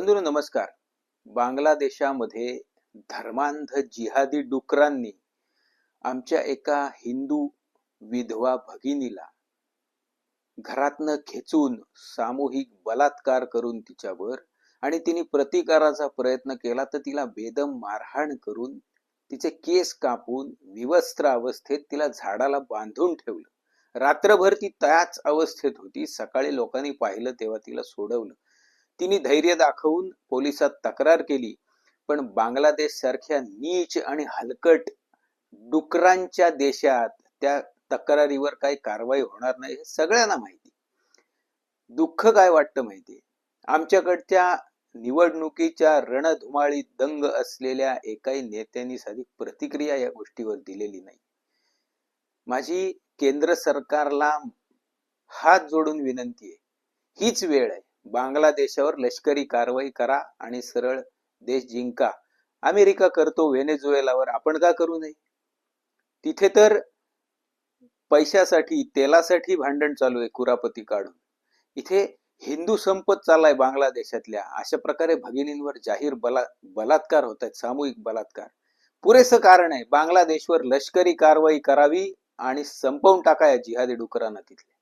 बंधूंनो नमस्कार. बांगलादेशामध्ये धर्मांध जिहादी डुकरांनी आमच्या एका हिंदू विधवा भगिनीला घरातनं खेचून सामूहिक बलात्कार करून तिच्यावर आणि तिने प्रतिकाराचा प्रयत्न केला तर तिला बेदम मारहाण करून तिचे केस कापून विवस्त्र अवस्थेत तिला झाडाला बांधून ठेवलं. रात्रभर ती त्याच अवस्थेत होती. सकाळी लोकांनी पाहिलं तेव्हा तिला सोडवलं. तिने धैर्य दाखवून पोलिसात तक्रार केली, पण बांगलादेश सारख्या नीच आणि हलकट डुकरांच्या देशात त्या तक्रारीवर काही कारवाई होणार नाही हे सगळ्यांना माहिती. दुःख काय वाटतं माहितीये, आमच्याकडच्या निवडणुकीच्या रणधुमाळीत दंग असलेल्या एकाही नेत्यांनी साधी प्रतिक्रिया या गोष्टीवर दिलेली नाही. माझी केंद्र सरकारला हात जोडून विनंती आहे, हीच वेळ आहे. बांगलादेशावर लष्करी कारवाई करा आणि सरळ देश जिंका. अमेरिका करतो व्हेनेझुएलावर, आपण का करू नये? तिथे तर पैशासाठी तेलासाठी भांडण चालू आहे कुरापती काढून. इथे हिंदू संपत चाललाय बांगलादेशातल्या. अशा प्रकारे भगिनींवर जाहीर बलात्कार होत आहेत, सामूहिक बलात्कार. पुरेसं कारण आहे बांगलादेशवर लष्करी कारवाई करावी आणि संपवून टाका या जिहादी डुकरांना तिथले.